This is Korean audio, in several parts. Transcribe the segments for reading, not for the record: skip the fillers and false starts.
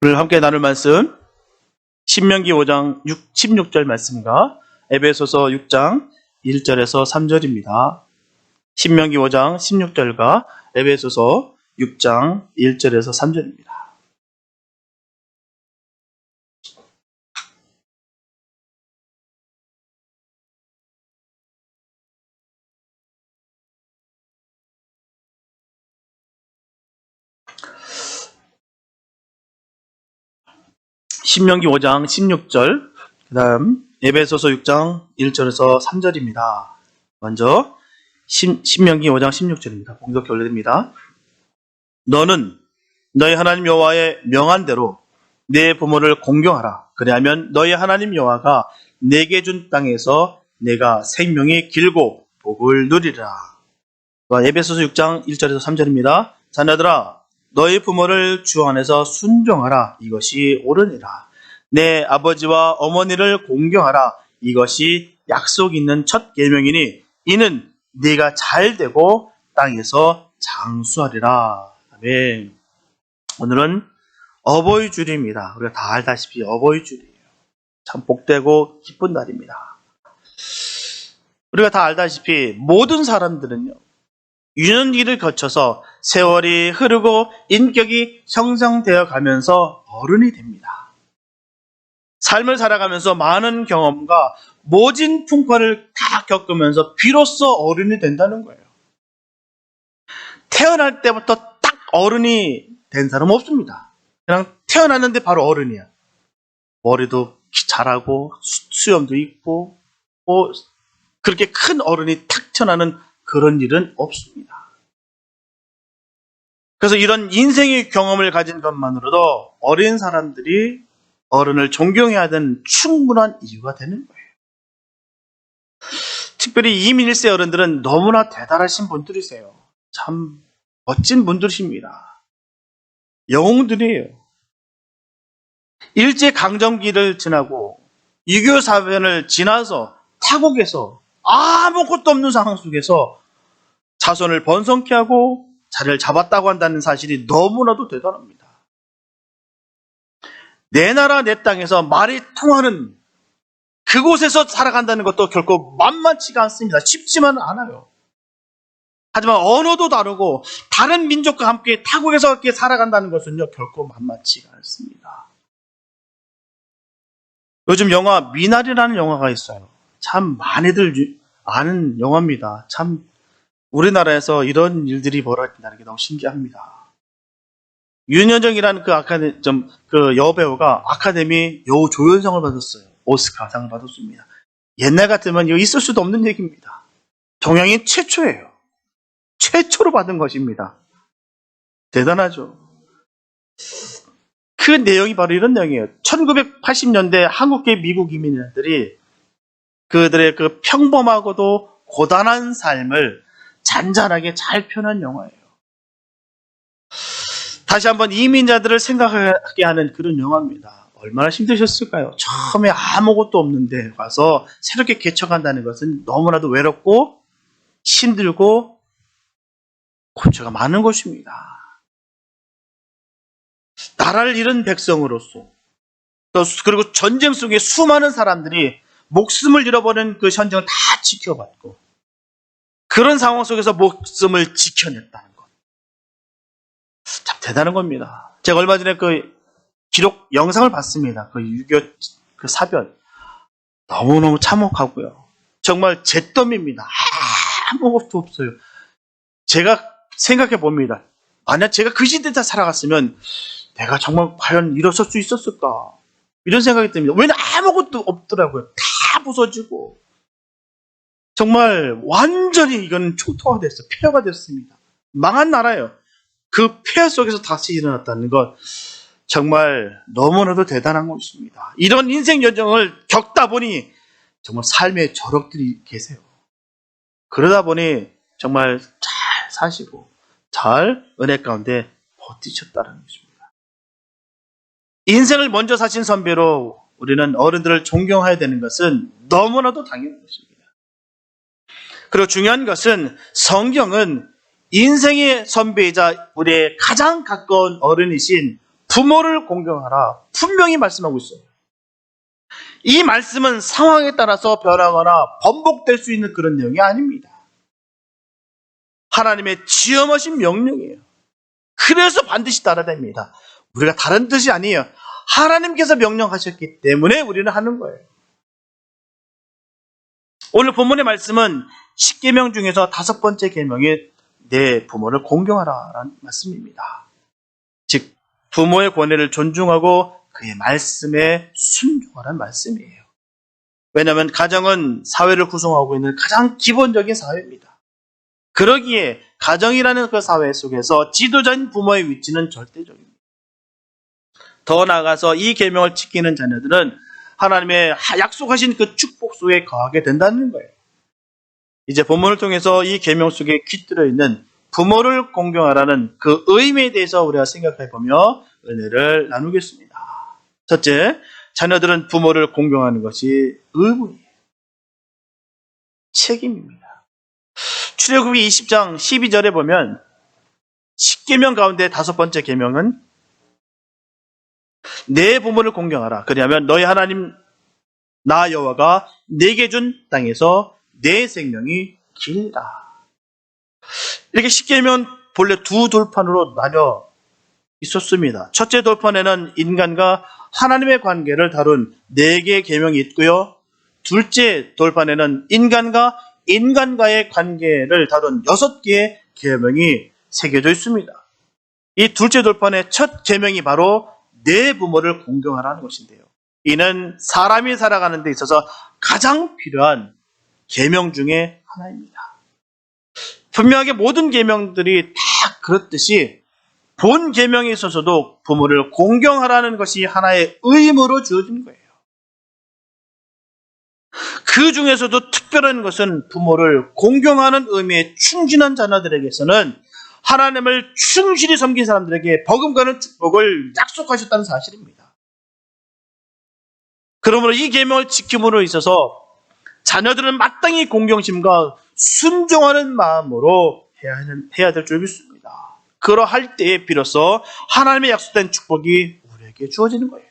오늘 함께 나눌 말씀 신명기 5장 16절 말씀과 에베소서 6장 1절에서 3절입니다. 신명기 5장 16절과 에베소서 6장 1절에서 3절입니다. 신명기 5장 16절, 그 다음 에베소서 6장 1절에서 3절입니다. 먼저 신명기 5장 16절입니다. 공독해 올려드립니다. 너는 너희 하나님 여호와의 명한 대로 내 부모를 공경하라. 그리하면 너희 하나님 여호와가 내게 준 땅에서 내가 생명이 길고 복을 누리라. 에베소서 6장 1절에서 3절입니다. 자녀들아, 너희 부모를 주 안에서 순종하라. 이것이 옳으니라. 내 아버지와 어머니를 공경하라. 이것이 약속 있는 첫 계명이니 이는 네가 잘 되고 땅에서 장수하리라. 아멘. 오늘은 어버이 주일입니다. 우리가 다 알다시피 어버이 주일이에요. 참 복되고 기쁜 날입니다. 우리가 다 알다시피 모든 사람들은요, 유년기를 거쳐서 세월이 흐르고 인격이 형성되어 가면서 어른이 됩니다. 삶을 살아가면서 많은 경험과 모진 풍파를 다 겪으면서 비로소 어른이 된다는 거예요. 태어날 때부터 딱 어른이 된 사람은 없습니다. 그냥 태어났는데 바로 어른이야. 머리도 자라고 수염도 있고 그렇게 큰 어른이 탁 태어나는 그런 일은 없습니다. 그래서 이런 인생의 경험을 가진 것만으로도 어린 사람들이 어른을 존경해야 되는 충분한 이유가 되는 거예요. 특별히 이민 1세 어른들은 너무나 대단하신 분들이세요. 참 멋진 분들이십니다. 영웅들이에요. 일제강점기를 지나고 6.25 사변을 지나서 타국에서 아무것도 없는 상황 속에서 자손을 번성케 하고 자리를 잡았다고 한다는 사실이 너무나도 대단합니다. 내 나라 내 땅에서 말이 통하는 그곳에서 살아간다는 것도 결코 만만치가 않습니다. 쉽지만은 않아요. 하지만 언어도 다르고 다른 민족과 함께 타국에서 함께 살아간다는 것은요, 결코 만만치가 않습니다. 요즘 영화 미나리라는 영화가 있어요. 참 많이들 아는 영화입니다. 참 우리나라에서 이런 일들이 벌어진다는 게 너무 신기합니다. 윤여정이라는 그 여배우가 아카데미 여우 조연상을 받았어요. 오스카상을 받았습니다. 옛날 같으면 이거 있을 수도 없는 얘기입니다. 동양인 최초예요. 최초로 받은 것입니다. 대단하죠. 그 내용이 바로 이런 내용이에요. 1980년대 한국계 미국 이민자들이 그들의 그 평범하고도 고단한 삶을 잔잔하게 잘 표현한 영화예요. 다시 한번 이민자들을 생각하게 하는 그런 영화입니다. 얼마나 힘드셨을까요? 처음에 아무것도 없는데 와서 새롭게 개척한다는 것은 너무나도 외롭고 힘들고 고초가 많은 것입니다. 나라를 잃은 백성으로서 그리고 전쟁 속에 수많은 사람들이 목숨을 잃어버린 그 현장을 다 지켜봤고 그런 상황 속에서 목숨을 지켜냈다는 것. 참 대단한 겁니다. 제가 얼마 전에 그 기록 영상을 봤습니다. 그 6.25 그 사변. 너무너무 참혹하고요. 정말 잿더미입니다. 아무것도 없어요. 제가 생각해 봅니다. 만약 제가 그 시대에 살아갔으면 내가 정말 과연 일어설 수 있었을까? 이런 생각이 듭니다. 왜냐면 아무것도 없더라고요. 다 부서지고. 정말 완전히 이건 초토화 됐어요. 폐허가 됐습니다. 망한 나라예요. 그 폐허 속에서 다시 일어났다는 것 정말 너무나도 대단한 것입니다. 이런 인생 여정을 겪다 보니 정말 삶의 저력들이 계세요. 그러다 보니 정말 잘 사시고 잘 은혜 가운데 버티셨다는 것입니다. 인생을 먼저 사신 선배로 우리는 어른들을 존경해야 되는 것은 너무나도 당연한 것입니다. 그리고 중요한 것은 성경은 인생의 선배이자 우리의 가장 가까운 어른이신 부모를 공경하라. 분명히 말씀하고 있어요. 이 말씀은 상황에 따라서 변하거나 번복될 수 있는 그런 내용이 아닙니다. 하나님의 지엄하신 명령이에요. 그래서 반드시 따라야 됩니다. 우리가 다른 뜻이 아니에요. 하나님께서 명령하셨기 때문에 우리는 하는 거예요. 오늘 본문의 말씀은 10계명 중에서 5번째 계명이 내 부모를 공경하라라는 말씀입니다. 즉 부모의 권위를 존중하고 그의 말씀에 순종하라는 말씀이에요. 왜냐하면 가정은 사회를 구성하고 있는 가장 기본적인 사회입니다. 그러기에 가정이라는 그 사회 속에서 지도자인 부모의 위치는 절대적입니다. 더 나아가서 이 계명을 지키는 자녀들은 하나님의 약속하신 그 축복 속에 거하게 된다는 거예요. 이제 본문을 통해서 이 계명 속에 깃들어 있는 부모를 공경하라는 그 의미에 대해서 우리가 생각해 보며 은혜를 나누겠습니다. 첫째, 자녀들은 부모를 공경하는 것이 의무이에요. 책임입니다. 출애굽기 20장 12절에 보면 10계명 가운데 5번째 계명은 내 부모를 공경하라. 그리하면 너희 하나님 나 여호와가 내게 준 땅에서 내 생명이 길다. 이렇게 10계명은 본래 두 돌판으로 나뉘어 있었습니다. 첫째 돌판에는 인간과 하나님의 관계를 다룬 4개의 계명이 있고요. 둘째 돌판에는 인간과의 관계를 다룬 6개의 계명이 새겨져 있습니다. 이 둘째 돌판의 첫 계명이 바로 내 부모를 공경하라는 것인데요. 이는 사람이 살아가는 데 있어서 가장 필요한 계명 중에 하나입니다. 분명하게 모든 계명들이 다 그렇듯이 본 계명에 있어서도 부모를 공경하라는 것이 하나의 의무로 주어진 거예요. 그 중에서도 특별한 것은 부모를 공경하는 의미에 충실한 자녀들에게서는 하나님을 충실히 섬긴 사람들에게 버금가는 축복을 약속하셨다는 사실입니다. 그러므로 이 계명을 지킴으로 있어서 자녀들은 마땅히 공경심과 순종하는 마음으로 해야 될 줄 믿습니다. 그러할 때에 비로소 하나님의 약속된 축복이 우리에게 주어지는 거예요.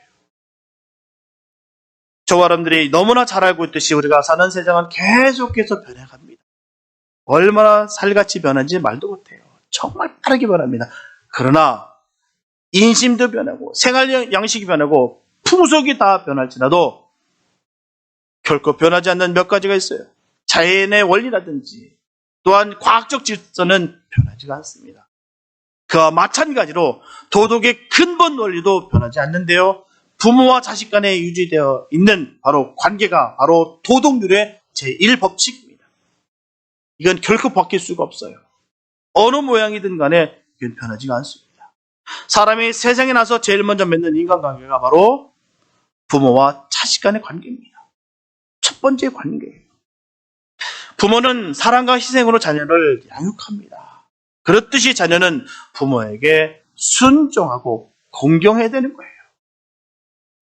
저와 여러분들이 너무나 잘 알고 있듯이 우리가 사는 세상은 계속해서 변해갑니다. 얼마나 살같이 변한지 말도 못해요. 정말 빠르게 변합니다. 그러나 인심도 변하고 생활 양식이 변하고 풍속이 다 변할지라도 결코 변하지 않는 몇 가지가 있어요. 자연의 원리라든지 또한 과학적 질서는 변하지가 않습니다. 그와 마찬가지로 도덕의 근본 원리도 변하지 않는데요. 부모와 자식 간에 유지되어 있는 바로 관계가 바로 도덕률의 제1법칙입니다. 이건 결코 바뀔 수가 없어요. 어느 모양이든 간에 이건 변하지가 않습니다. 사람이 세상에 나서 제일 먼저 맺는 인간관계가 바로 부모와 자식 간의 관계입니다. 첫 번째 관계예요. 부모는 사랑과 희생으로 자녀를 양육합니다. 그렇듯이 자녀는 부모에게 순종하고 공경해야 되는 거예요.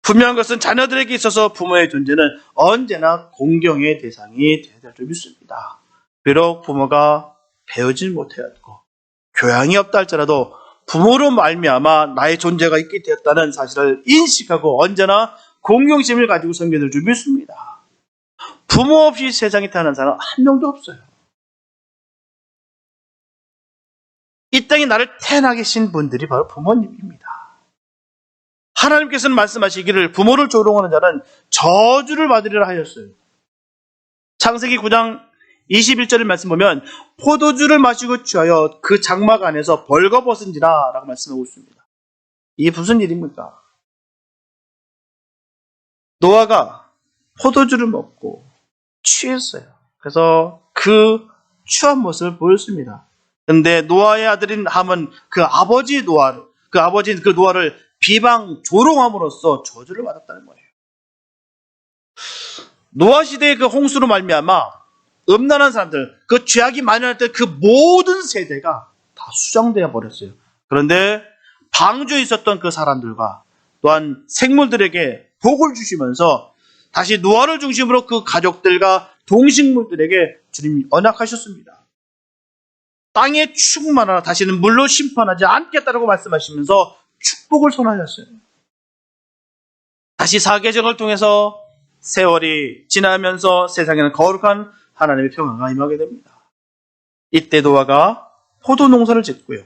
분명한 것은 자녀들에게 있어서 부모의 존재는 언제나 공경의 대상이 되어야 될 줄 믿습니다. 비록 부모가 배우지 못하였고 교양이 없다 할지라도 부모로 말미암아 나의 존재가 있게 되었다는 사실을 인식하고 언제나 공경심을 가지고 섬겨낼 줄 믿습니다. 부모 없이 세상에 태어난 사람은 한 명도 없어요. 이 땅에 나를 태어나게 하신 분들이 바로 부모님입니다. 하나님께서는 말씀하시기를 부모를 조롱하는 자는 저주를 받으리라 하셨어요. 창세기 9장 21절의 말씀 보면 포도주를 마시고 취하여 그 장막 안에서 벌거벗은지라 라고 말씀하고 있습니다. 이게 무슨 일입니까? 노아가 포도주를 먹고 취했어요. 그래서 그 취한 모습을 보였습니다. 그런데 노아의 아들인 함은 그 아버지인 그 노아를 비방 조롱함으로써 저주를 받았다는 거예요. 노아 시대의 그 홍수로 말미암아 음란한 사람들, 그 죄악이 만연할 때 그 모든 세대가 다 수정되어 버렸어요. 그런데 방주에 있었던 그 사람들과 또한 생물들에게 복을 주시면서 다시 노아를 중심으로 그 가족들과 동식물들에게 주님이 언약하셨습니다. 땅의 충만하라 다시는 물로 심판하지 않겠다라고 말씀하시면서 축복을 선하였어요. 다시 사계절을 통해서 세월이 지나면서 세상에는 거룩한 하나님의 평화가 임하게 됩니다. 이때 노아가 포도 농사를 짓고요.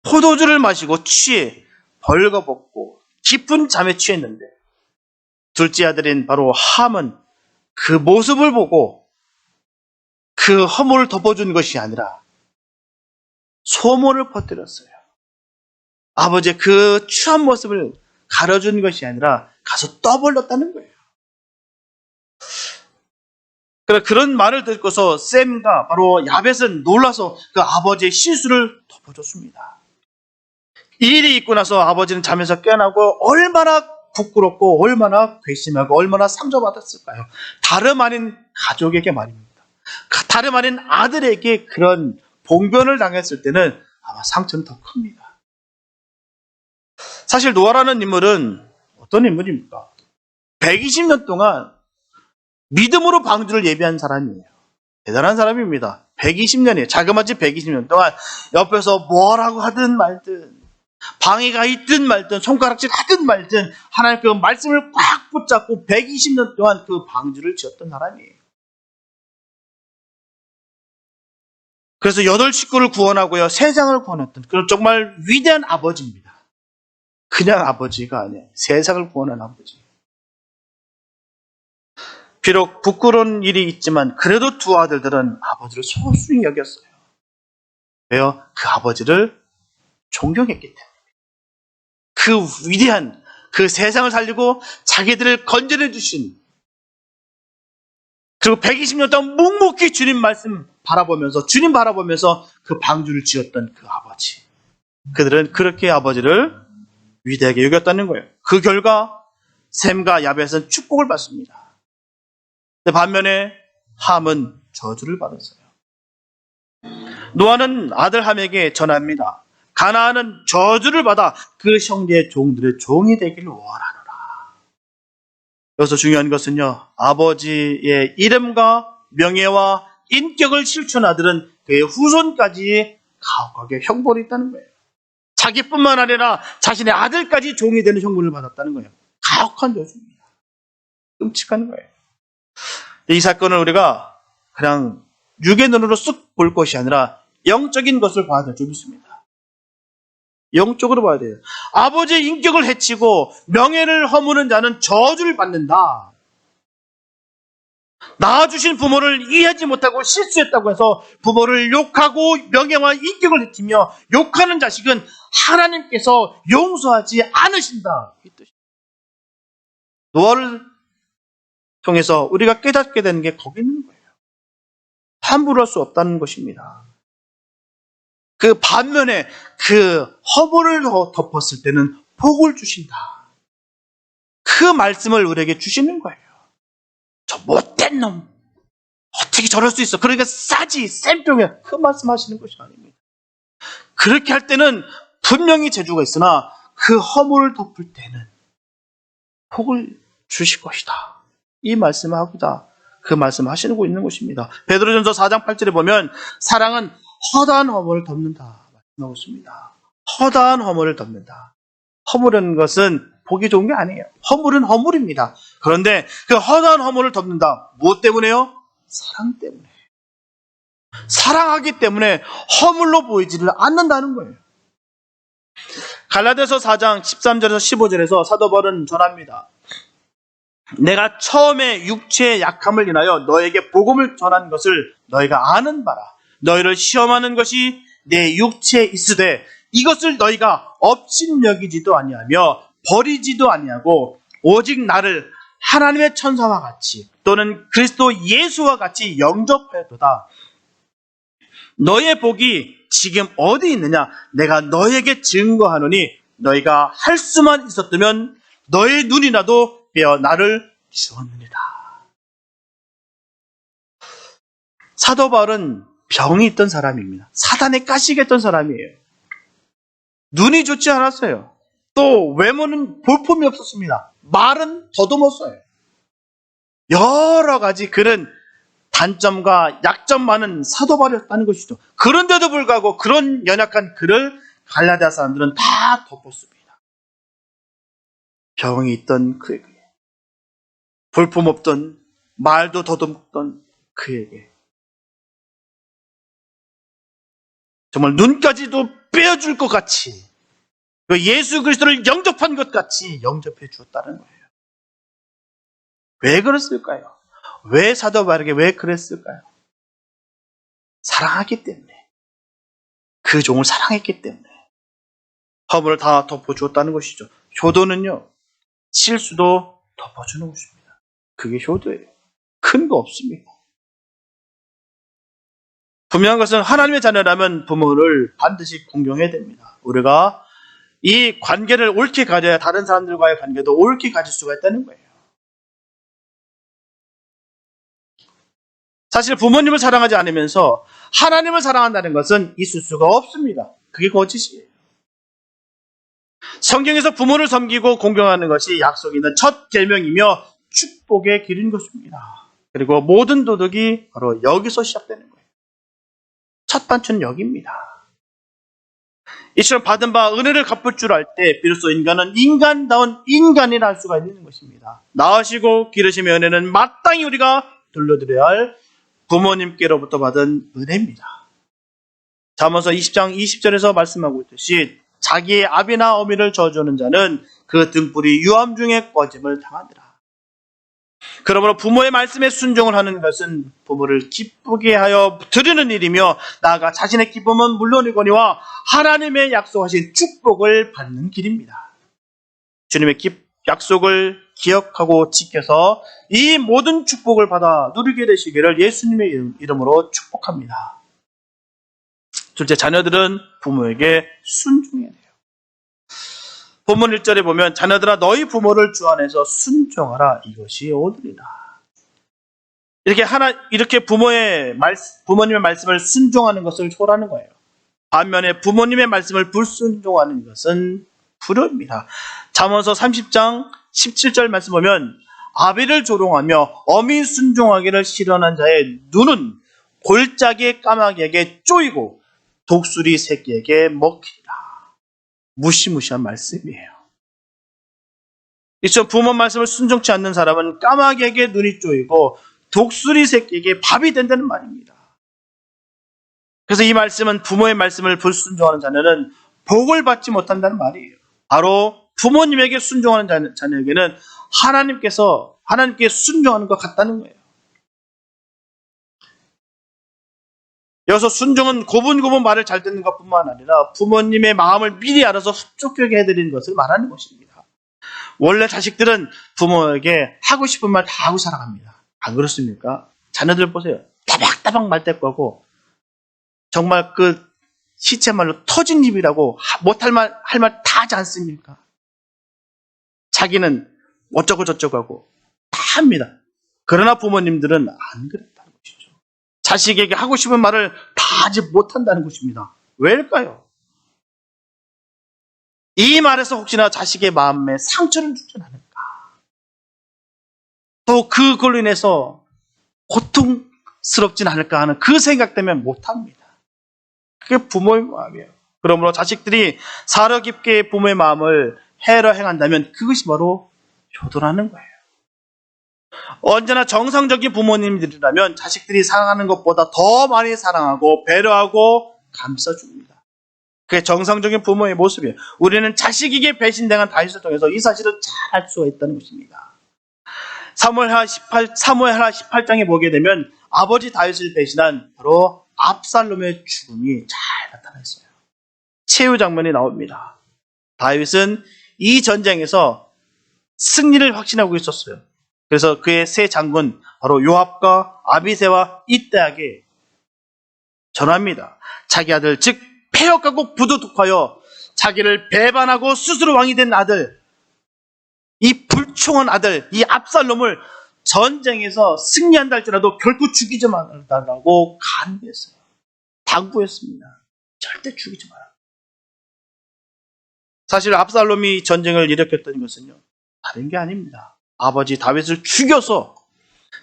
포도주를 마시고 취해 벌거벗고 깊은 잠에 취했는데 둘째 아들인 바로 함은 그 모습을 보고 그 허물을 덮어준 것이 아니라 소문을 퍼뜨렸어요. 아버지의 그 추한 모습을 가려준 것이 아니라 가서 떠벌렸다는 거예요. 그런 말을 듣고서 셈과 바로 야벳은 놀라서 그 아버지의 실수를 덮어줬습니다. 이 일이 있고 나서 아버지는 잠에서 깨어나고 얼마나 부끄럽고 얼마나 괘씸하고 얼마나 상처받았을까요? 다름 아닌 가족에게 말입니다. 다름 아닌 아들에게 그런 봉변을 당했을 때는 아마 상처는 더 큽니다. 사실 노아라는 인물은 어떤 인물입니까? 120년 동안 믿음으로 방주를 예비한 사람이에요. 대단한 사람입니다. 120년이에요. 자그마치 120년 동안 옆에서 뭐라고 하든 말든 방해가 있든 말든 손가락질 하든 말든 하나님 그 말씀을 꽉 붙잡고 120년 동안 그 방주를 지었던 사람이에요. 그래서 8식구를 구원하고요. 세상을 구원했던 그런 정말 위대한 아버지입니다. 그냥 아버지가 아니에요. 세상을 구원한 아버지. 비록 부끄러운 일이 있지만 그래도 두 아들들은 아버지를 소중히 여겼어요. 왜요? 그 아버지를 존경했기 때문에. 그 위대한 그 세상을 살리고 자기들을 건져내 주신 그리고 120년 동안 묵묵히 주님 말씀 바라보면서 주님 바라보면서 그 방주를 지었던 그 아버지. 그들은 그렇게 아버지를 위대하게 여겼다는 거예요. 그 결과 셈과 야벳은 축복을 받습니다. 반면에 함은 저주를 받았어요. 노아는 아들 함에게 전합니다. 가나안은 저주를 받아 그 형제의 종들의 종이 되기를 원하노라. 여기서 중요한 것은요, 아버지의 이름과 명예와 인격을 실춘 아들은 그의 후손까지 가혹하게 형벌이 있다는 거예요. 자기뿐만 아니라 자신의 아들까지 종이 되는 형벌을 받았다는 거예요. 가혹한 저주입니다. 끔찍한 거예요. 이 사건을 우리가 그냥 육의 눈으로 쑥 볼 것이 아니라 영적인 것을 봐야 될 줄 믿습니다. 영적으로 봐야 돼요. 아버지의 인격을 해치고 명예를 허무는 자는 저주를 받는다. 낳아주신 부모를 이해하지 못하고 실수했다고 해서 부모를 욕하고 명예와 인격을 해치며 욕하는 자식은 하나님께서 용서하지 않으신다. 이 뜻입니다. 노아를 통해서 우리가 깨닫게 되는 게 거기 있는 거예요. 함부로 할 수 없다는 것입니다. 그 반면에 그 허물을 덮었을 때는 복을 주신다. 그 말씀을 우리에게 주시는 거예요. 저 못된 놈 어떻게 저럴 수 있어? 그러니까 싸지 쌤병이야. 그 말씀하시는 것이 아닙니다. 그렇게 할 때는 분명히 재주가 있으나 그 허물을 덮을 때는 복을 주실 것이다. 이 말씀을 하고자 그 말씀을 하시는 있는 것입니다. 베드로전서 4장 8절에 보면 사랑은 허다한 허물을 덮는다 말씀하고 있습니다. 허다한 허물을 덮는다. 허물은 것은 보기 좋은 게 아니에요. 허물은 허물입니다. 그런데 그 허다한 허물을 덮는다. 무엇 때문에요? 사랑 때문에. 사랑하기 때문에 허물로 보이지를 않는다는 거예요. 갈라디아서 4장 13절에서 15절에서 사도 바울은 전합니다. 내가 처음에 육체의 약함을 인하여 너에게 복음을 전한 것을 너희가 아는 바라. 너희를 시험하는 것이 내 육체에 있으되 이것을 너희가 업신여기지도 아니하며 버리지도 아니하고 오직 나를 하나님의 천사와 같이 또는 그리스도 예수와 같이 영접하였도다. 너의 복이 지금 어디 있느냐? 내가 너에게 증거하노니 너희가 할 수만 있었다면 너의 눈이라도 빼어 나를 주었느니라. 사도 바울은 병이 있던 사람입니다. 사단에 가시겠던 사람이에요. 눈이 좋지 않았어요. 또 외모는 볼품이 없었습니다. 말은 더듬었어요. 여러 가지 그런 단점과 약점 많은 사도 바울이었다는 것이죠. 그런데도 불구하고 그런 연약한 그를 갈라디아 사람들은 다 덮었습니다. 병이 있던 그에게, 볼품없던 말도 더듬던 그에게 정말 눈까지도 빼어줄 것 같이 그 예수 그리스도를 영접한 것 같이 영접해 주었다는 거예요. 왜 그랬을까요? 왜 사도 바울에게 왜 그랬을까요? 사랑하기 때문에, 그 종을 사랑했기 때문에 허물을 다 덮어주었다는 것이죠. 효도는요, 실수도 덮어주는 것입니다. 그게 효도예요. 큰 거 없습니다. 분명한 것은 하나님의 자녀라면 부모를 반드시 공경해야 됩니다. 우리가 이 관계를 옳게 가져야 다른 사람들과의 관계도 옳게 가질 수가 있다는 거예요. 사실 부모님을 사랑하지 않으면서 하나님을 사랑한다는 것은 있을 수가 없습니다. 그게 거짓이에요. 성경에서 부모를 섬기고 공경하는 것이 약속이 있는 첫 계명이며 축복의 길인 것입니다. 그리고 모든 도덕이 바로 여기서 시작되는 거예요. 첫 단추는 여기입니다. 이처럼 받은 바 은혜를 갚을 줄 알 때 비로소 인간은 인간다운 인간이라 할 수가 있는 것입니다. 낳으시고 기르심의 은혜는 마땅히 우리가 돌려드려야 할 부모님께로부터 받은 은혜입니다. 잠언서 20장 20절에서 말씀하고 있듯이 자기의 아비나 어미를 저주하는 자는 그 등불이 유암 중에 꺼짐을 당하더라. 그러므로 부모의 말씀에 순종을 하는 것은 부모를 기쁘게 하여 드리는 일이며 나아가 자신의 기쁨은 물론이거니와 하나님의 약속하신 축복을 받는 길입니다. 주님의 약속을 기억하고 지켜서 이 모든 축복을 받아 누리게 되시기를 예수님의 이름으로 축복합니다. 둘째, 자녀들은 부모에게 순종해야 돼요. 본문 1절에 보면 자녀들아 너희 부모를 주 안에서 순종하라 이것이 옳으리라. 이렇게 부모님의 말씀을 순종하는 것을 초라하는 거예요. 반면에 부모님의 말씀을 불순종하는 것은 불효입니다. 잠언서 30장 17절 말씀 보면 아비를 조롱하며 어미 순종하기를 싫어하는 자의 눈은 골짜기의 까마귀에게 쪼이고 독수리 새끼에게 먹히리라. 무시무시한 말씀이에요. 이처럼 부모 말씀을 순종치 않는 사람은 까마귀에게 눈이 쪼이고 독수리 새끼에게 밥이 된다는 말입니다. 그래서 이 말씀은 부모의 말씀을 불순종하는 자녀는 복을 받지 못한다는 말이에요. 바로 부모님에게 순종하는 자녀에게는 하나님께 순종하는 것 같다는 거예요. 여기서 순종은 고분고분 말을 잘 듣는 것뿐만 아니라 부모님의 마음을 미리 알아서 흡족하게 해드리는 것을 말하는 것입니다. 원래 자식들은 부모에게 하고 싶은 말 다 하고 살아갑니다. 안 그렇습니까? 자녀들 보세요. 따박따박 말대꾸하고 정말 그 시체 말로 터진 입이라고 못할 말, 할 말 다 하지 않습니까? 자기는 어쩌고 저쩌고 하고 다 합니다. 그러나 부모님들은 안 그랬다는 것이죠. 자식에게 하고 싶은 말을 다 하지 못한다는 것입니다. 왜일까요? 이 말에서 혹시나 자식의 마음에 상처를 주지 않을까? 또 그걸로 인해서 고통스럽진 않을까 하는 그 생각 때문에 못합니다. 그게 부모의 마음이에요. 그러므로 자식들이 사려 깊게 부모의 마음을 해러 행한다면 그것이 바로 효도라는 거예요. 언제나 정상적인 부모님들이라면 자식들이 사랑하는 것보다 더 많이 사랑하고 배려하고 감싸줍니다. 그게 정상적인 부모의 모습이에요. 우리는 자식에게 배신당한 다윗을 통해서 이 사실을 잘 알 수가 있다는 것입니다. 사무엘하 18장에 보게 되면 아버지 다윗을 배신한 바로 압살롬의 죽음이 잘 나타나 있어요. 최후 장면이 나옵니다. 다윗은 이 전쟁에서 승리를 확신하고 있었어요. 그래서 그의 세 장군 바로 요압과 아비새와 이때에게 전합니다. 자기 아들 즉 폐역하고 부도덕하여 자기를 배반하고 스스로 왕이 된 아들, 이 불충한 아들, 이 압살롬을 전쟁에서 승리한다 할지라도 결코 죽이지 말라고 간구했어요. 당부했습니다. 절대 죽이지 마라. 사실 압살롬이 전쟁을 일으켰던 것은요, 다른 게 아닙니다. 아버지 다윗을 죽여서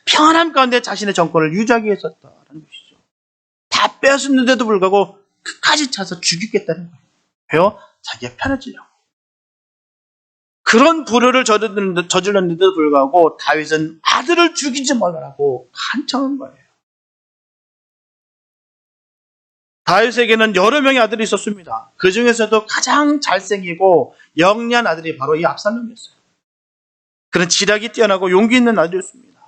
평안함 가운데 자신의 정권을 유지하기 위해서였다는 것이죠. 다 빼앗았는데도 불구하고 끝까지 차서 죽이겠다는 거예요. 왜요? 자기가 편해지려고. 그런 불효를 저질렀는데도 불구하고 다윗은 아들을 죽이지 말라고 간청한 거예요. 다윗에게는 여러 명의 아들이 있었습니다. 그 중에서도 가장 잘생기고 영리한 아들이 바로 이 압살롬이었어요. 그런 지략이 뛰어나고 용기 있는 아들이었습니다.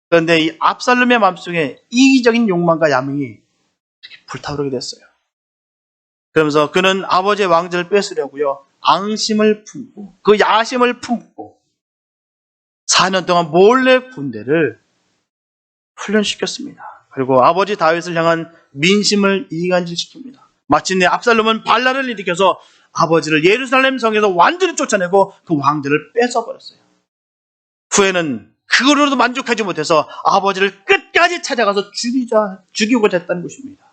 그런데 이 압살롬의 마음속에 이기적인 욕망과 야망이 불타오르게 됐어요. 그러면서 그는 아버지의 왕좌를 뺏으려고요, 앙심을 품고 그 야심을 품고 4년 동안 몰래 군대를 훈련시켰습니다. 그리고 아버지 다윗을 향한 민심을 이간질시킵니다. 마침내 압살롬은 반란을 일으켜서 아버지를 예루살렘 성에서 완전히 쫓아내고 그 왕좌를 뺏어버렸어요. 후에는 그거로도 만족하지 못해서 아버지를 끝까지 찾아가서 죽이고자 했다는 것입니다.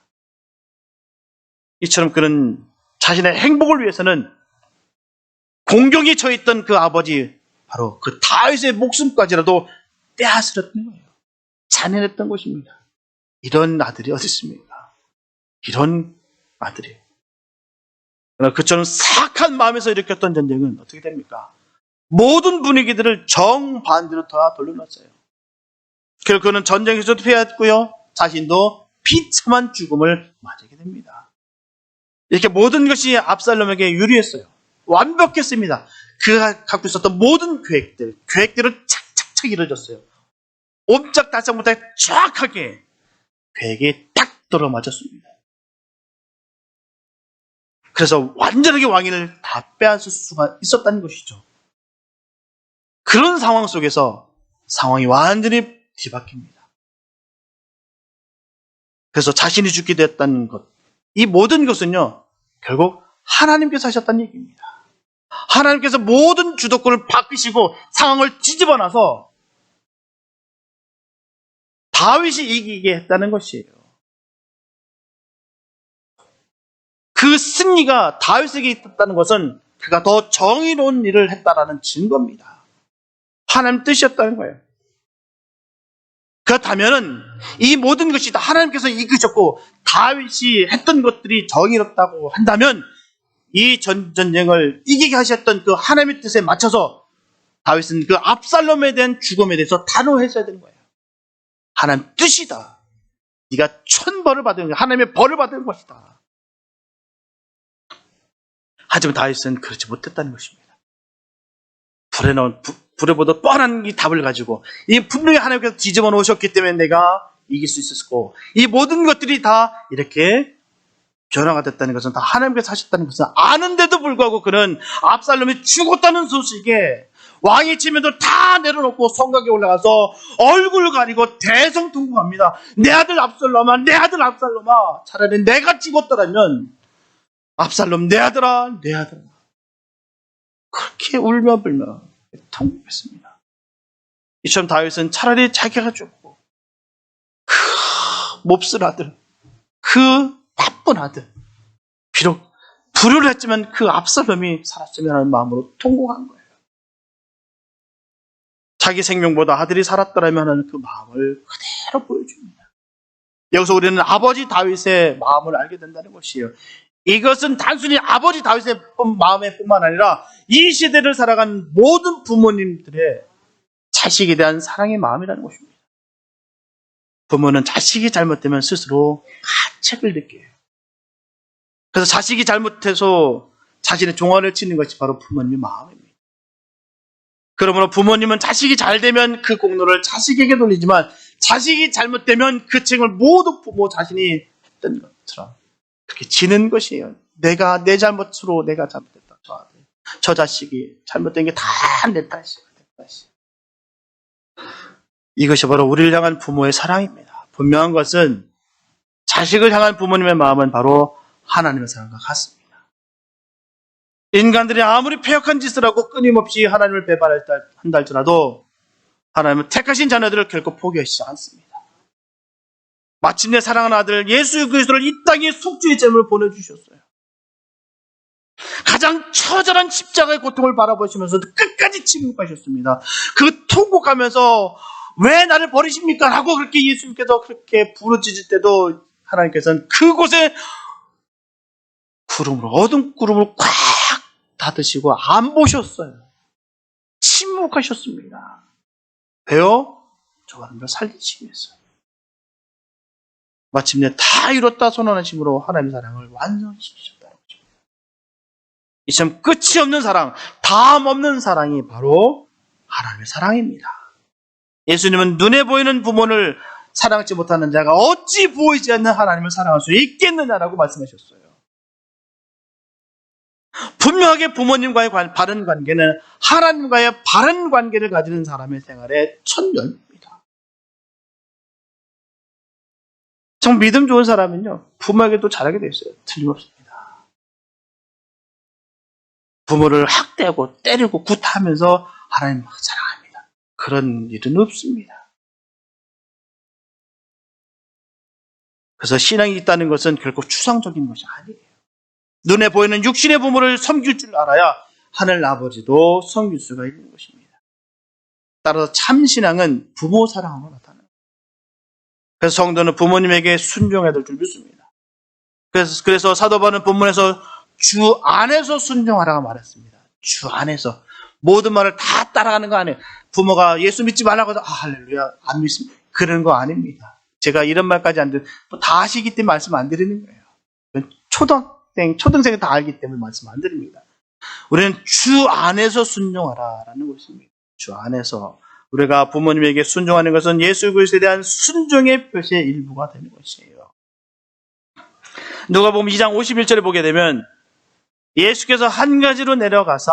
이처럼 그는 자신의 행복을 위해서는 공경에 처했던 그 아버지, 바로 그 다윗의 목숨까지라도 빼앗으렸던 거예요. 잔인했던 것입니다. 이런 아들이 어디 있습니까? 이런 아들이. 그러나 그처럼 사악한 마음에서 일으켰던 전쟁은 어떻게 됩니까? 모든 분위기들을 정반대로 다 돌려놨어요. 결국 그는 전쟁에서도 패했고요, 자신도 비참한 죽음을 맞게 됩니다. 이렇게 모든 것이 압살롬에게 유리했어요. 완벽했습니다. 그가 갖고 있었던 모든 계획대로 착착착 이루어졌어요. 옴짝달싹 못하게 정확하게 계획에 딱 들어맞았습니다. 그래서 완전하게 왕위를 다 빼앗을 수가 있었다는 것이죠. 그런 상황 속에서 상황이 완전히 뒤바뀝니다. 그래서 자신이 죽게 되었다는 것, 이 모든 것은요, 결국 하나님께서 하셨다는 얘기입니다. 하나님께서 모든 주도권을 바꾸시고 상황을 뒤집어놔서 다윗이 이기게 했다는 것이에요. 그 승리가 다윗에게 있었다는 것은 그가 더 정의로운 일을 했다라는 증거입니다. 하나님 뜻이었다는 거예요. 그렇다면 이 모든 것이 다 하나님께서 이끄셨고 다윗이 했던 것들이 정의롭다고 한다면 이 전쟁을 이기게 하셨던 그 하나님의 뜻에 맞춰서 다윗은 그 압살롬에 대한 죽음에 대해서 단호했어야 되는 거예요. 하나님 뜻이다. 네가 천벌을 받은, 하나님의 벌을 받은 것이다. 하지만 다윗은 그렇지 못했다는 것입니다. 불에 넣은 불에보다 뻔한 이 답을 가지고, 이 분명히 하나님께서 뒤집어 놓으셨기 때문에 내가 이길 수 있었고, 이 모든 것들이 다 이렇게 변화가 됐다는 것은 다 하나님께서 하셨다는 것은 아는데도 불구하고 그는 압살롬이 죽었다는 소식에 왕의 지면도 다 내려놓고 성곽에 올라가서 얼굴 가리고 대성통곡합니다. 내 아들 압살롬아, 내 아들 압살롬아, 차라리 내가 죽었더라면 압살롬 내 아들아, 내 아들아, 그렇게 울며 불며 통곡했습니다. 이처럼 다윗은 차라리 자기가 죽고 그 몹쓸 아들, 그 나쁜 아들, 비록 불효를 했지만 그 압살롬이 살았으면 하는 마음으로 통곡한 거예요. 자기 생명보다 아들이 살았더라면 하는 그 마음을 그대로 보여줍니다. 여기서 우리는 아버지 다윗의 마음을 알게 된다는 것이에요. 이것은 단순히 아버지 다윗의 마음에 뿐만 아니라 이 시대를 살아간 모든 부모님들의 자식에 대한 사랑의 마음이라는 것입니다. 부모는 자식이 잘못되면 스스로 가책을 느껴요. 그래서 자식이 잘못해서 자신의 종아리를 치는 것이 바로 부모님의 마음입니다. 그러므로 부모님은 자식이 잘 되면 그 공로를 자식에게 돌리지만 자식이 잘못되면 그 책을 모두 부모 자신이 했던 것처럼 그렇게 지는 것이에요. 내가 내 잘못으로 내가 잘못했다. 저 아들, 저 자식이 잘못된 게 다 내 탓이야. 이것이 바로 우리를 향한 부모의 사랑입니다. 분명한 것은 자식을 향한 부모님의 마음은 바로 하나님의 사랑과 같습니다. 인간들이 아무리 패역한 짓을 하고 끊임없이 하나님을 배반한다 할지라도 하나님은 택하신 자녀들을 결코 포기하시지 않습니다. 마침내 사랑하는 아들 예수 그리스도를 이 땅에 속죄의 제물로 보내주셨어요. 가장 처절한 십자가의 고통을 바라보시면서 끝까지 침묵하셨습니다. 그 통곡하면서 왜 나를 버리십니까? 라고 그렇게 예수님께서 그렇게 부르짖을 때도 하나님께서는 그곳에 구름으로, 어두운 구름을 꽉 닫으시고 안 보셨어요. 침묵하셨습니다. 왜요? 저 사람을 살리시기 위해서. 마침내 다 이뤘다 선언하심으로 하나님의 사랑을 완성시키셨다는 거죠. 이처럼 끝이 없는 사랑, 다음 없는 사랑이 바로 하나님의 사랑입니다. 예수님은 눈에 보이는 부모를 사랑하지 못하는 자가 어찌 보이지 않는 하나님을 사랑할 수 있겠느냐라고 말씀하셨어요. 분명하게 부모님과의 바른 관계는 하나님과의 바른 관계를 가지는 사람의 생활의 첫 열매입니다. 참 믿음 좋은 사람은요, 부모에게도 잘하게 돼 있어요. 틀림없습니다. 부모를 학대하고 때리고 구타하면서 하나님 사랑합니다. 그런 일은 없습니다. 그래서 신앙이 있다는 것은 결국 추상적인 것이 아니에요. 눈에 보이는 육신의 부모를 섬길 줄 알아야 하늘 아버지도 섬길 수가 있는 것입니다. 따라서 참신앙은 부모 사랑으로 나타나요. 그래서 성도는 부모님에게 순종해야 될 줄 믿습니다. 그래서 사도 바울은 본문에서 주 안에서 순종하라고 말했습니다. 주 안에서. 모든 말을 다 따라가는 거 아니에요. 부모가 예수 믿지 말라고 해서 할렐루야 안 믿습니다. 그런 거 아닙니다. 제가 이런 말까지 안 드리고 다 아시기 때문에 말씀 안 드리는 거예요. 초등생이 다 알기 때문에 말씀 안 드립니다. 우리는 주 안에서 순종하라라는 것입니다. 주 안에서. 우리가 부모님에게 순종하는 것은 예수 그리스도에 대한 순종의 표시의 일부가 되는 것이에요. 누가복음 2장 51절에 보게 되면 예수께서 한 가지로 내려가사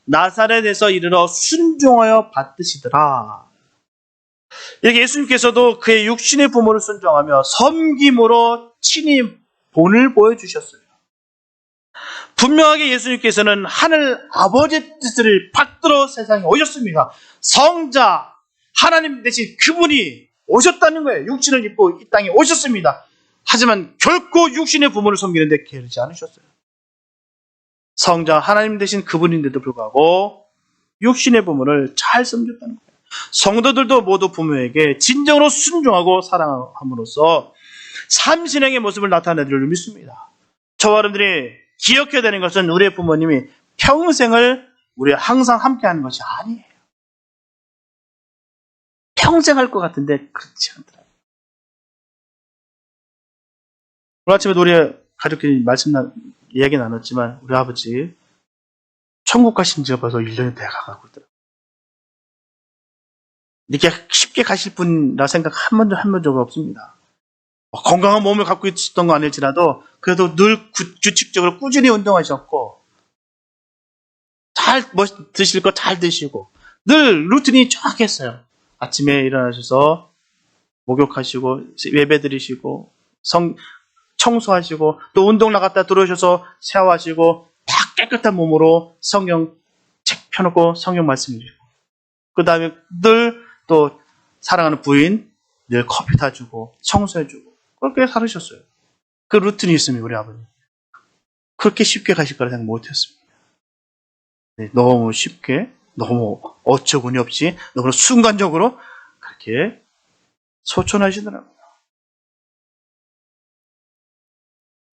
나사렛에서 이르러 순종하여 받드시더라. 이렇게 예수님께서도 그의 육신의 부모를 순종하며 섬김으로 친히 본을 보여주셨어요. 분명하게 예수님께서는 하늘 아버지의 뜻을 받들어 세상에 오셨습니다. 성자 하나님 대신 그분이 오셨다는 거예요. 육신을 입고 이 땅에 오셨습니다. 하지만 결코 육신의 부모를 섬기는데 게으르지 않으셨어요. 성자 하나님 대신 그분인데도 불구하고 육신의 부모를 잘 섬겼다는 거예요. 성도들도 모두 부모에게 진정으로 순종하고 사랑함으로써 참신앙의 모습을 나타내는 줄 믿습니다. 저와 여러분들이 기억해야 되는 것은 우리의 부모님이 평생을 우리와 항상 함께하는 것이 아니에요. 평생 할 것 같은데 그렇지 않더라고요. 오늘 아침에도 우리 가족끼리 이야기 나눴지만 우리 아버지 천국 가신 지가 벌써 1년이 돼가고 있더라고요. 이렇게 쉽게 가실 분이라 생각 한 번도 없습니다. 건강한 몸을 갖고 있었던 거 아닐지라도 그래도 늘 규칙적으로 꾸준히 운동하셨고 잘 드실 거 잘 드시고 늘 루틴이 정확했어요. 아침에 일어나셔서 목욕하시고 예배 드리시고 청소하시고 또 운동 나갔다 들어오셔서 샤워하시고 다 깨끗한 몸으로 성경 책 펴놓고 성경 말씀 드리고 그 다음에 늘 또 사랑하는 부인 늘 커피 타주고 청소해주고 그렇게 살으셨어요. 그 루틴이 있습니다. 우리 아버님. 그렇게 쉽게 가실 거라 생각 못했습니다. 네, 너무 쉽게 너무 어처구니 없이 너무 순간적으로 그렇게 소천하시더라고요.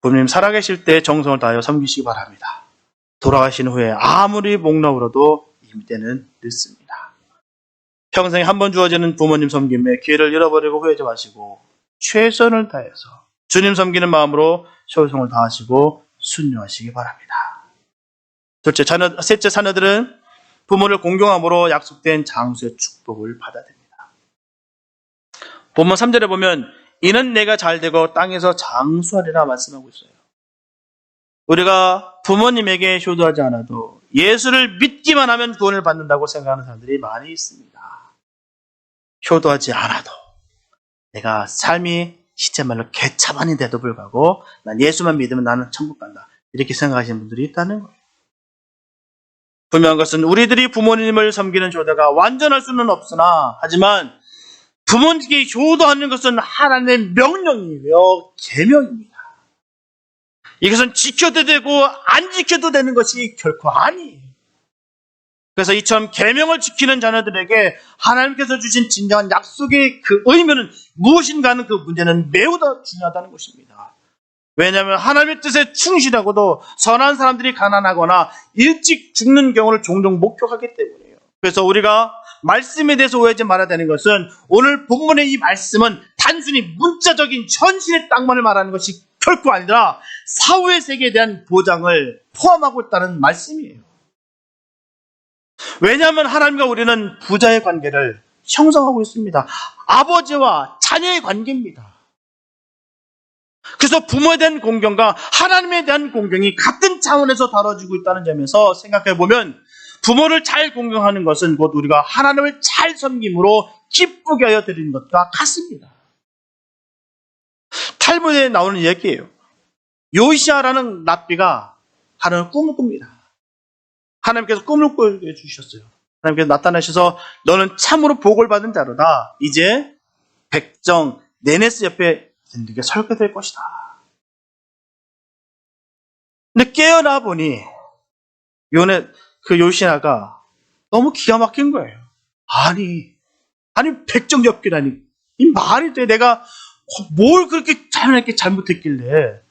부모님 살아계실 때 정성을 다하여 섬기시기 바랍니다. 돌아가신 후에 아무리 목록으로도 이미 때는 늦습니다. 평생에 한 번 주어지는 부모님 섬김에 기회를 잃어버리고 후회하지 마시고 최선을 다해서 주님 섬기는 마음으로 효성을 다하시고 순종하시기 바랍니다. 셋째 자녀들은 부모를 공경함으로 약속된 장수의 축복을 받아야 됩니다. 본문 3절에 보면 이는 내가 잘되고 땅에서 장수하리라 말씀하고 있어요. 우리가 부모님에게 효도하지 않아도 예수를 믿기만 하면 구원을 받는다고 생각하는 사람들이 많이 있습니다. 효도하지 않아도 내가 삶이 시체말로 개차반인데도 불구하고 난 예수만 믿으면 나는 천국 간다. 이렇게 생각하시는 분들이 있다는 거예요. 분명한 것은 우리들이 부모님을 섬기는 효도가 완전할 수는 없으나 하지만 부모님께 효도하는 것은 하나님의 명령이며 계명입니다. 이것은 지켜도 되고 안 지켜도 되는 것이 결코 아니에요. 그래서 이처럼 계명을 지키는 자녀들에게 하나님께서 주신 진정한 약속의 그 의미는 무엇인가 하는 그 문제는 매우 더 중요하다는 것입니다. 왜냐하면 하나님의 뜻에 충실하고도 선한 사람들이 가난하거나 일찍 죽는 경우를 종종 목격하기 때문이에요. 그래서 우리가 말씀에 대해서 오해하지 말아야 되는 것은 오늘 본문의 이 말씀은 단순히 문자적인 현실의 땅만을 말하는 것이 결코 아니라 사후의 세계에 대한 보장을 포함하고 있다는 말씀이에요. 왜냐하면 하나님과 우리는 부자의 관계를 형성하고 있습니다. 아버지와 자녀의 관계입니다. 그래서 부모에 대한 공경과 하나님에 대한 공경이 같은 차원에서 다뤄지고 있다는 점에서 생각해 보면 부모를 잘 공경하는 것은 곧 우리가 하나님을 잘 섬김으로 기쁘게 하여 드리는 것과 같습니다. 탈무드에 나오는 이야기예요. 요시아라는 랍비가 하나님 꿈을 꿉니다. 하나님께서 꿈을 꾸게 주셨어요. 하나님께서 나타나셔서 너는 참으로 복을 받은 자로다. 이제 백정 네네스 옆에 든든하게 설게 될 것이다. 근데 깨어나 보니 그 요시아가 너무 기가 막힌 거예요. 아니 백정 옆이라니 이 말이 돼. 내가 뭘 그렇게 잘못했길래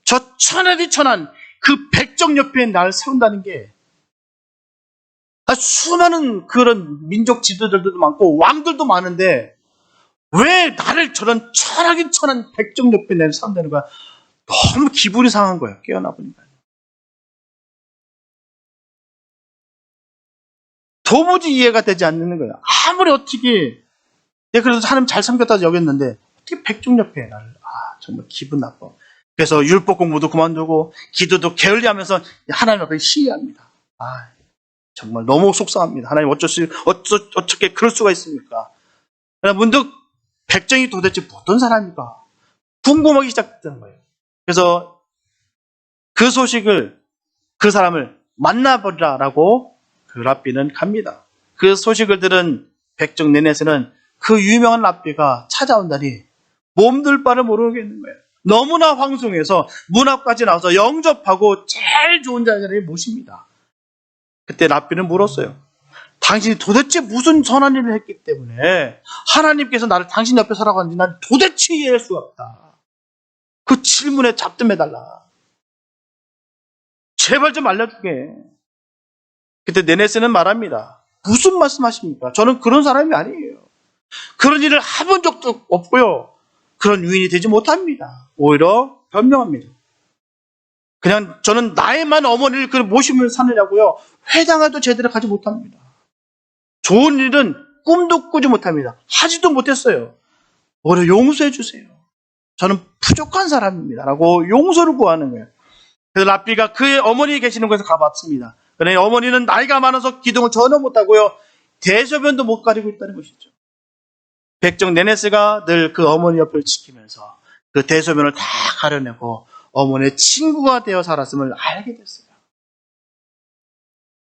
저 천하디 천한 그 백정 옆에 날 세운다는 게 수많은 그런 민족 지도자들도 많고 왕들도 많은데 왜 나를 저런 천하긴 천한 백정 옆에 내를 세운다는 거야. 너무 기분이 상한 거예요. 깨어나 보니까. 도무지 이해가 되지 않는 거예요. 아무리 어떻게 내가 그래서 하나님 잘 섬겼다 여겼는데 어떻게 백정 옆에 나를 정말 기분 나빠. 그래서 율법 공부도 그만두고 기도도 게을리하면서 하나님 앞에 시위합니다. 정말 너무 속상합니다. 하나님 어떻게 그럴 수가 있습니까? 문득 백정이 도대체 어떤 사람입니까? 궁금하기 시작했던 거예요. 그래서 그 소식을 그 사람을 만나보리라라고 그 랍비는 갑니다. 그 소식을 들은 백정 네넷에는 그 유명한 랍비가 찾아온다니 몸둘 바를 모르겠는 거예요. 너무나 황송해서 문 앞까지 나와서 영접하고 제일 좋은 자리에 모십니다. 그때 랍비는 물었어요. 당신이 도대체 무슨 선한 일을 했기 때문에 하나님께서 나를 당신 옆에 서라고 하는지 난 도대체 이해할 수가 없다. 그 질문에 잡담해달라. 제발 좀 알려주게. 그때 네네스는 말합니다. 무슨 말씀하십니까? 저는 그런 사람이 아니에요. 그런 일을 해본 적도 없고요. 그런 유인이 되지 못합니다. 오히려 변명합니다. 그냥 저는 나의만 어머니를 그 모심을 사느냐고요. 회당에도 제대로 가지 못합니다. 좋은 일은 꿈도 꾸지 못합니다. 하지도 못했어요. 오히려 용서해 주세요. 저는 부족한 사람입니다. 라고 용서를 구하는 거예요. 그래서 랍비가 그의 어머니 계시는 곳에 가봤습니다. 그러니 어머니는 나이가 많아서 기둥을 전혀 못하고요. 대소변도 못 가리고 있다는 것이죠. 백정 네네스가 늘 그 어머니 옆을 지키면서 그 대소변을 다 가려내고 어머니의 친구가 되어 살았음을 알게 됐어요.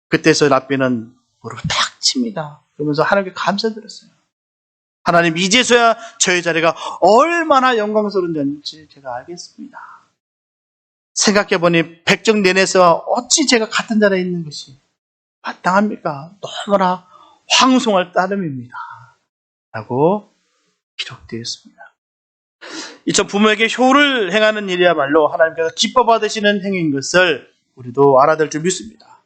그때서 랍비는 무릎을 탁 칩니다. 그러면서 하나님께 감사드렸어요. 하나님, 이제서야 저의 자리가 얼마나 영광스러운지 제가 알겠습니다. 생각해보니 백정 네네스와 어찌 제가 같은 자리에 있는 것이 마땅합니까? 너무나 황송할 따름입니다. 라고 기록되어 있습니다. 이처럼 부모에게 효를 행하는 일이야말로 하나님께서 기뻐 받으시는 행위인 것을 우리도 알아야 될 줄 믿습니다.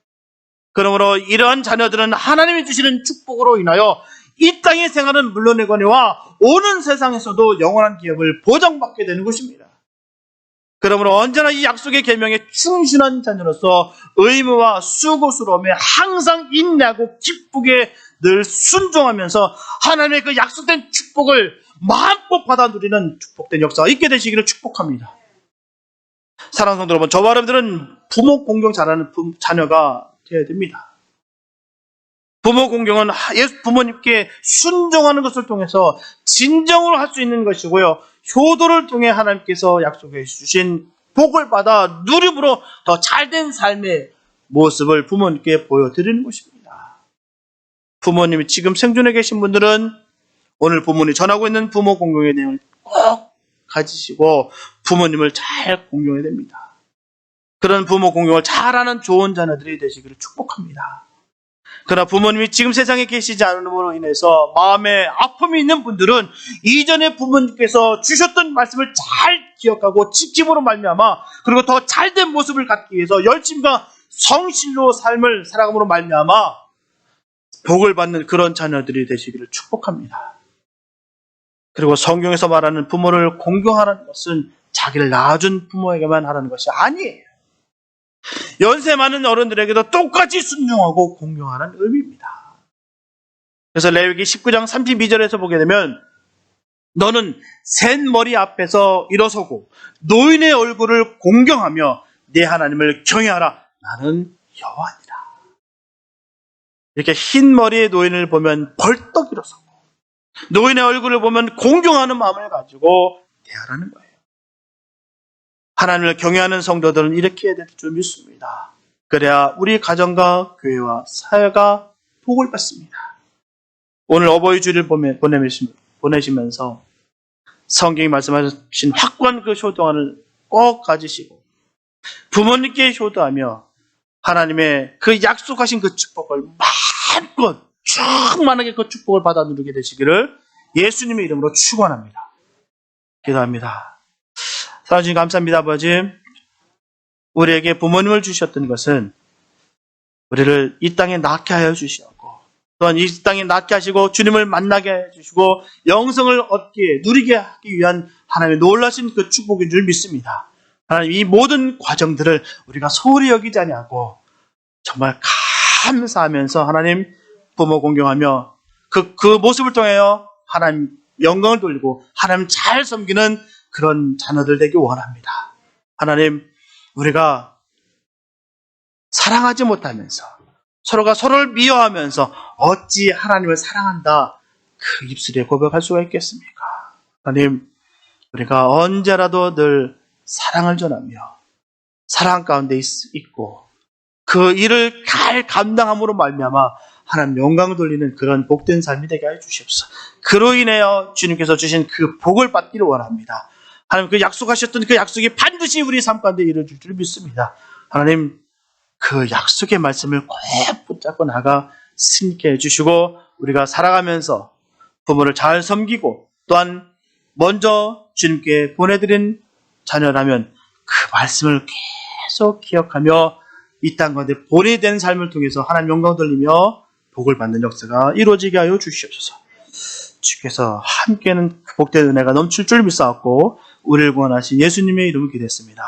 그러므로 이러한 자녀들은 하나님이 주시는 축복으로 인하여 이 땅의 생활은 물론이거니와 오는 세상에서도 영원한 기업을 보장받게 되는 것입니다. 그러므로 언제나 이 약속의 계명에 충실한 자녀로서 의무와 수고스러움에 항상 인내하고 기쁘게 늘 순종하면서 하나님의 그 약속된 축복을 마음껏 받아 누리는 축복된 역사가 있게 되시기를 축복합니다. 사랑하는 성도 여러분, 저와 여러분들은 부모 공경 잘하는 자녀가 되어야 됩니다. 부모 공경은 부모님께 순종하는 것을 통해서 진정으로 할 수 있는 것이고요. 효도를 통해 하나님께서 약속해 주신 복을 받아 누림으로 더 잘된 삶의 모습을 부모님께 보여드리는 것입니다. 부모님이 지금 생존해 계신 분들은 오늘 부모님이 전하고 있는 부모 공경의 내용을 꼭 가지시고 부모님을 잘 공경해야 됩니다. 그런 부모 공경을 잘하는 좋은 자녀들이 되시기를 축복합니다. 그러나 부모님이 지금 세상에 계시지 않음으로 인해서 마음에 아픔이 있는 분들은 이전에 부모님께서 주셨던 말씀을 잘 기억하고 지킴으로 말미암아 그리고 더 잘된 모습을 갖기 위해서 열심과 성실로 삶을 살아감으로 말미암아 복을 받는 그런 자녀들이 되시기를 축복합니다. 그리고 성경에서 말하는 부모를 공경하라는 것은 자기를 낳아준 부모에게만 하라는 것이 아니에요. 연세 많은 어른들에게도 똑같이 순종하고 공경하라는 의미입니다. 그래서 레위기 19장 32절에서 보게 되면 너는 센 머리 앞에서 일어서고 노인의 얼굴을 공경하며 내 하나님을 경외하라. 나는 여호와니라. 이렇게 흰 머리의 노인을 보면 벌떡 일어서고 노인의 얼굴을 보면 공경하는 마음을 가지고 대하라는 거예요. 하나님을 경외하는 성도들은 이렇게 해야 될 줄 믿습니다. 그래야 우리 가정과 교회와 사회가 복을 받습니다. 오늘 어버이 주를 보내시면서 성경이 말씀하신 확고한 그 효도안을 꼭 가지시고 부모님께 효도하며 하나님의 그 약속하신 그 축복을 마음껏 충만하게 그 축복을 받아 누리게 되시기를 예수님의 이름으로 축원합니다. 기도합니다. 사랑하는 주님 감사합니다. 아버지, 우리에게 부모님을 주셨던 것은 우리를 이 땅에 낳게 하여 주시었고 또한 이 땅에 낳게 하시고 주님을 만나게 해주시고 영성을 얻게 누리게 하기 위한 하나님의 놀라신 그 축복인 줄 믿습니다. 하나님, 이 모든 과정들을 우리가 소홀히 여기지 아니하고 정말 감사하면서 하나님 부모 공경하며 그 모습을 통하여 하나님 영광을 돌리고 하나님 잘 섬기는 그런 자녀들 되기 원합니다. 하나님, 우리가 사랑하지 못하면서 서로가 서로를 미워하면서 어찌 하나님을 사랑한다 그 입술에 고백할 수가 있겠습니까? 하나님, 우리가 언제라도 늘 사랑을 전하며 사랑 가운데 있고 그 일을 잘 감당함으로 말미암아 하나님 영광을 돌리는 그런 복된 삶이 되게 하여 주시옵소서. 그로 인하여 주님께서 주신 그 복을 받기를 원합니다. 하나님, 그 약속하셨던 그 약속이 반드시 우리 삶 가운데 이루어질 줄 믿습니다. 하나님, 그 약속의 말씀을 꼭 붙잡고 나가 승리케 해주시고 우리가 살아가면서 부모를 잘 섬기고 또한 먼저 주님께 보내드린 자녀라면 그 말씀을 계속 기억하며 이 땅 가운데 보내된 삶을 통해서 하나님 영광 돌리며 복을 받는 역사가 이루어지게 하여 주시옵소서. 주께서 함께는 복된 은혜가 넘칠 줄 믿사옵고 우리를 구원하신 예수님의 이름을 기도했습니다.